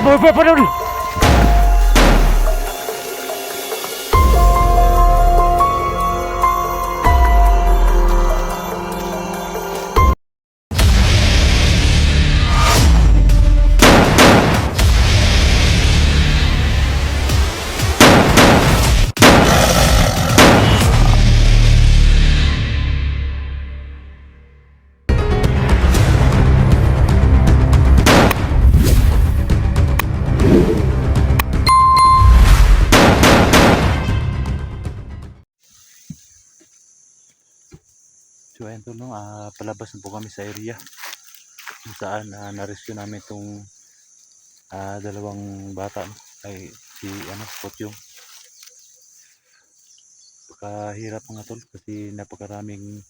Sabay pa dul. So ayun to, no, palabas na po kami sa area kung saan na-rescue namin itong dalawang bata, no? Ay si Potyong. Napakahirap mga tol kasi napakaraming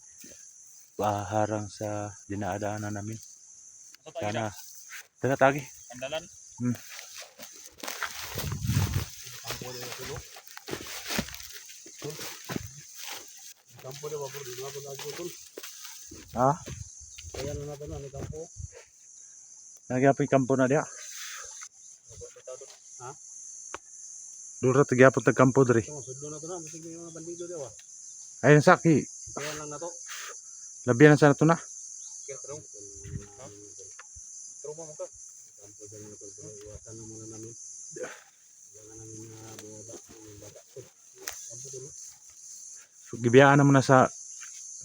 harang sa dinadaanan namin. Sana tagi. Andalan. Kampo dia wapur di mana lagi tol. Kaya na natin ni kampo. Nagyapon kampo na dia. Ha? Dura nagyapon tag kampo diri. Sudlo na to na, musig yung mga bandido dia wa. Ayun saki. Kaya lang na to. Labihan na sana to na. Kaya terong. Ha? Terong mo ka. Kampo dia na to. Iwasan na muna namin. Jangan namin na buwaba ng bata. Kampo tulo. So gibiyaan na muna sa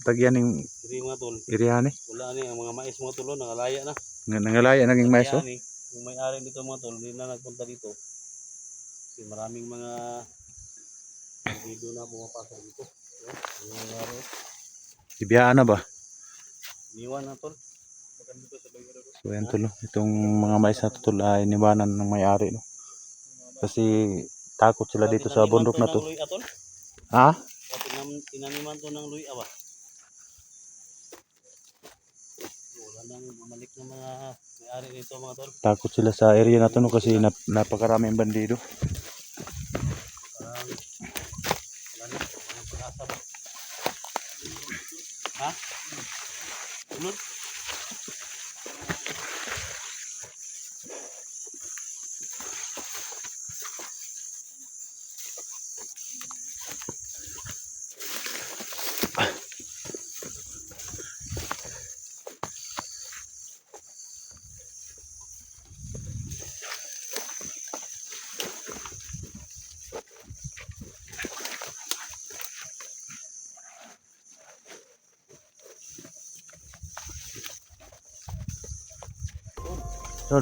tagyan ning Diri mga tol. irihan eh. Wala ni ang mga mais mga tulo nangalaya na. Nangalaya naging maeso. Yung may-ari dito mga tol, hindi na nagpunta dito. Kasi maraming mga bandido na pumapasok dito. Ano nangyari? Gibiyaan na ba? Iniwan na tol. Bakan dito sa bayo. So ayan tol, no? Itong mga mais na tol ay iniwanan ng may-ari, no? Kasi takot sila dito sa bundok na to. Ha? Tinaniman to ng luy awa. Wala nang bumalik ng mga may-ari dito mga tol. Takot sila sa area na to, no? Kasi napakaraming bandido. Parang wala na, walang pag-asa ba? Ha? Ulod? Tol,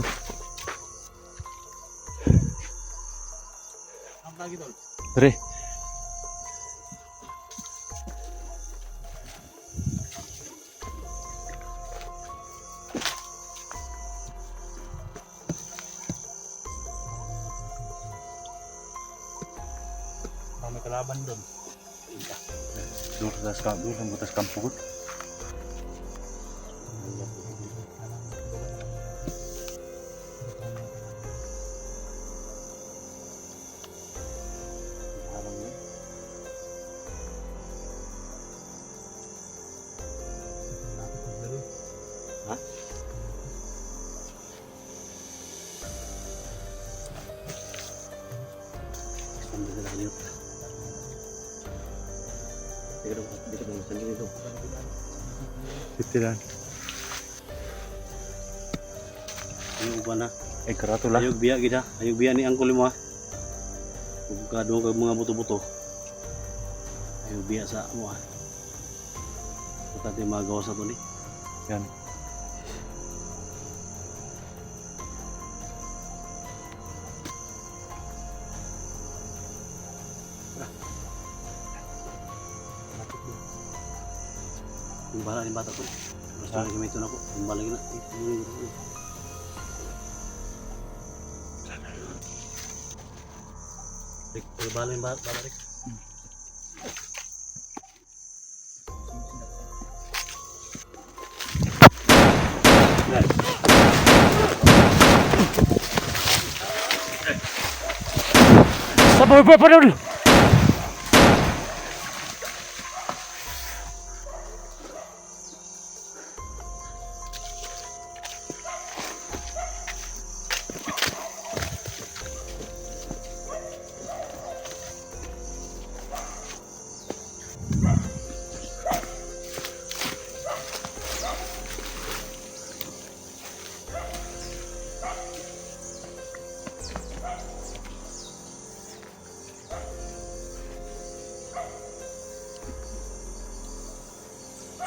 Ang lagi tol? dre. May kalaban doon. Doon sa butas kampo. Ha? Sambil sila kanina. Dito ba sandali dito? Siti lang. Ayog ba na? Eh karato lah. Ayog biya gida. Ayog biya ni angkol mo ha. Bukado kag mga buto-buto. Ayog biya sa mo ha. Pati mga gawa sa to ni. Yan. Yung bala ni bata ko. Basta lagi may ito na ko. Yung bala na. Rick, yung bala yung bala Rick. Sabay pa dul.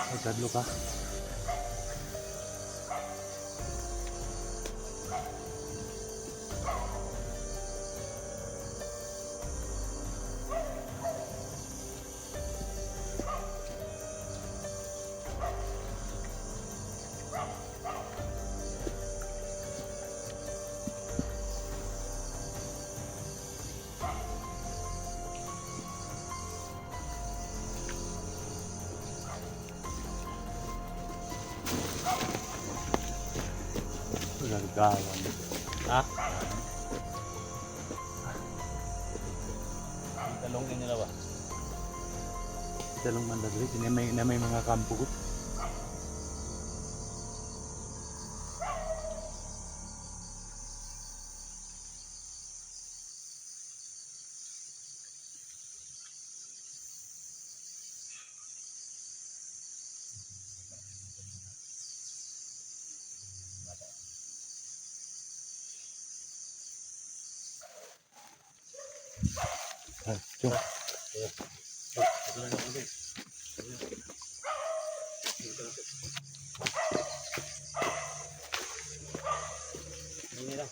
Magkadlo ka. Gagawan. Ha? Talongin nila ba? Talong man dali, na may mga kampo ko. Ito. Ini lang.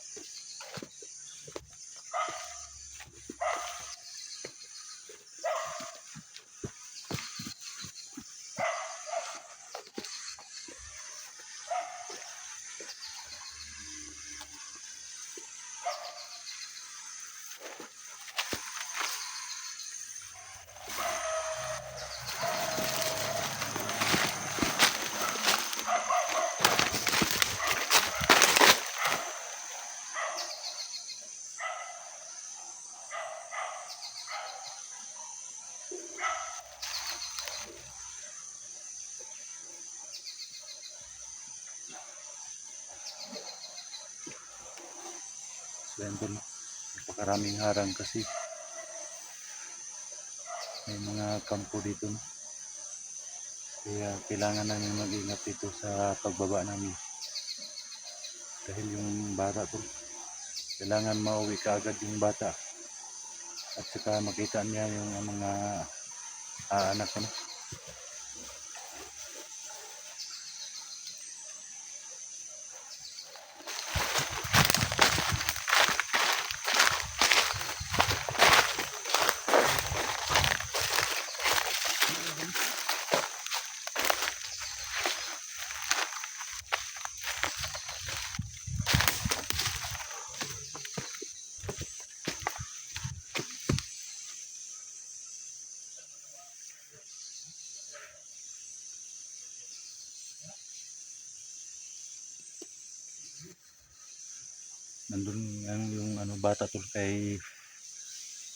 So yan doon, napakaraming harang kasi may mga kampo dito, no? Kaya kailangan namin mag-ingat dito sa pagbaba namin dahil yung bata ko, kailangan mauwi ka agad yung bata at saka makita niya yung mga anak ko, no? Nandun yung ano, bata to kay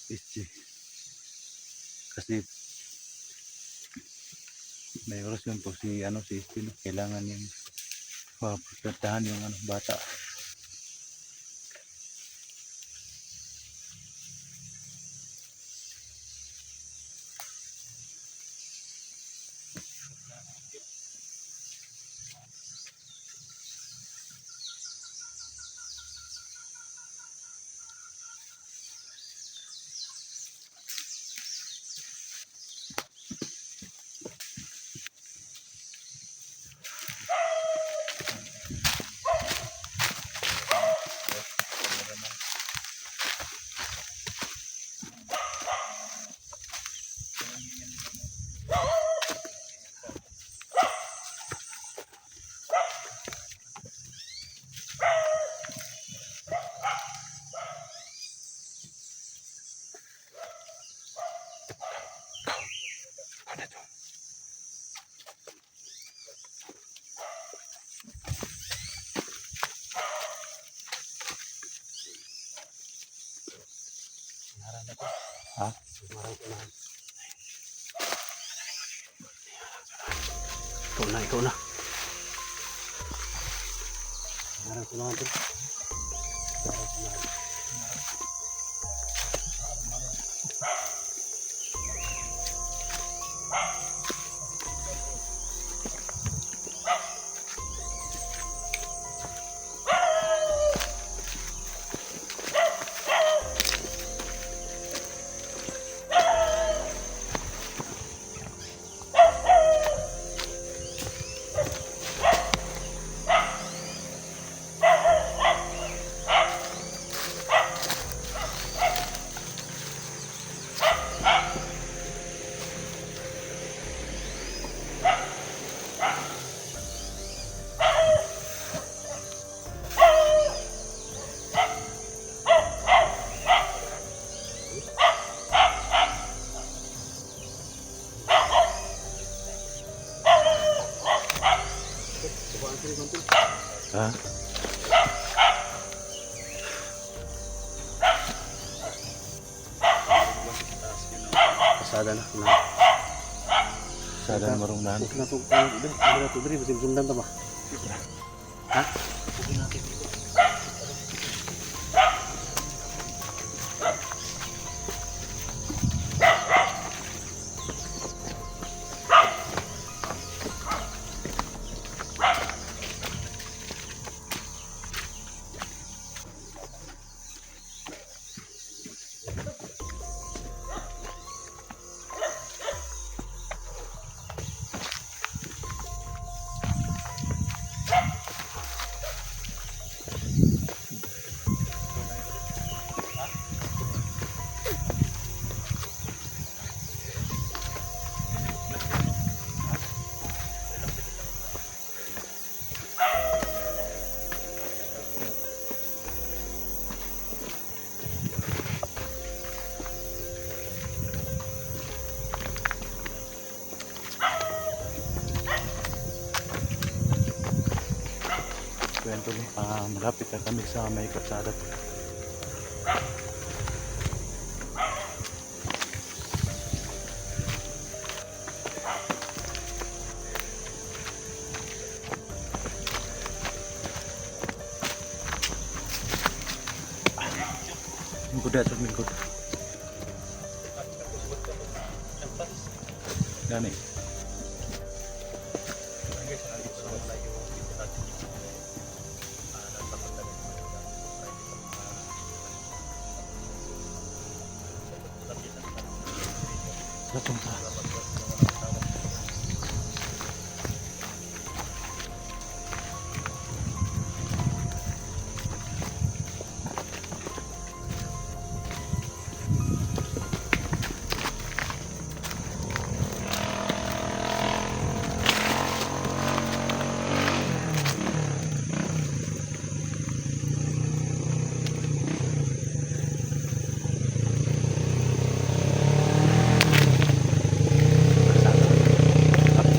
SG kasi may oras yun po si ano, si SG, no? Kailangan yung protektahan yung ano, bata. Ha? Ikaw na. Harap ko na ito. Ha? Pasada na. Sada na marungan. Okay na ito. Okay na ito. Dali, masin sundan ta ba? Ha? Okay natin. Kwento mo, malapit na kami sa may kalsada to. Mingkod ato, mingkod. Gani. Datong ka.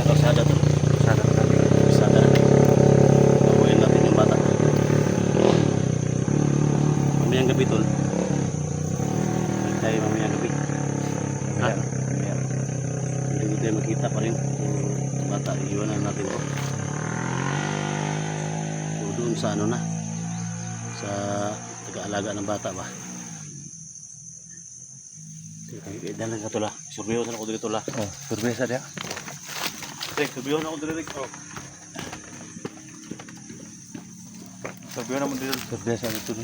Kalsada to. Sada na kami. Kalsada na. Bawain natin yung bata. Mamayang gabi tol. Tayo mamayang gabi. Ha? Ayan. Hindi tayo makita pa rin. So, bata, iwanan natin to. So, doon sa ano na. Sa taga-alaga ng bata ba. Dalan ka tula. Surveyo sa ako dito tula. Oh, surbesa dia. Surveyo na ako dito. Surveyo naman dito. Surbesa dito ni.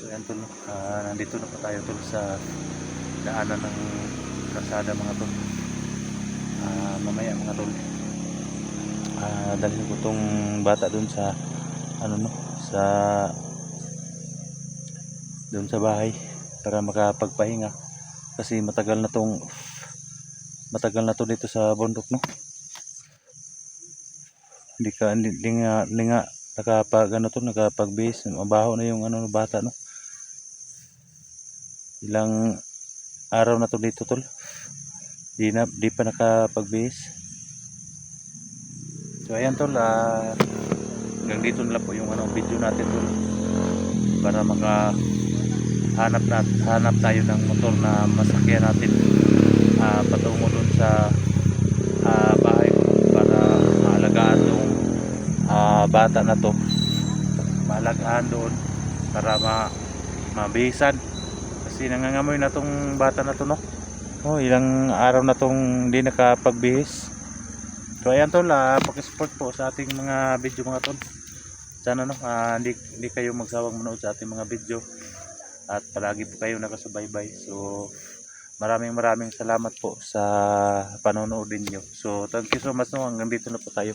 So yan tol, nandito na pa tayo tol sa daanan ng kalsada mga tol. Mamaya mga tol, dalhin ko tong bata dun sa ano no, sa dun sa bahay para makapagpahinga kasi matagal na to dito sa bundok no. Hindi nga nakapagbihis, mabaho na yung ano bata no. Ilang araw na to dito tol. Di pa nakapagbihis. So ayan tol, hanggang dito na lang po yung video natin tol. Para hanap tayo ng motor na masakyan natin patungo dun sa bahay ko para maalagaan tong bata na to. Maalagaan doon para mabihisan kasi nangangamoy na tong bata na to no. Oh, ilang araw na tong hindi nakapagbihis. So ayan tol, pakisupport po sa ating mga video mga tol. Sana no, hindi kayo magsawang manood sa ating mga video at palagi po kayo nakasubaybay. So maraming salamat po sa panonood niyo. So thank you so much no, hanggang dito na po tayo.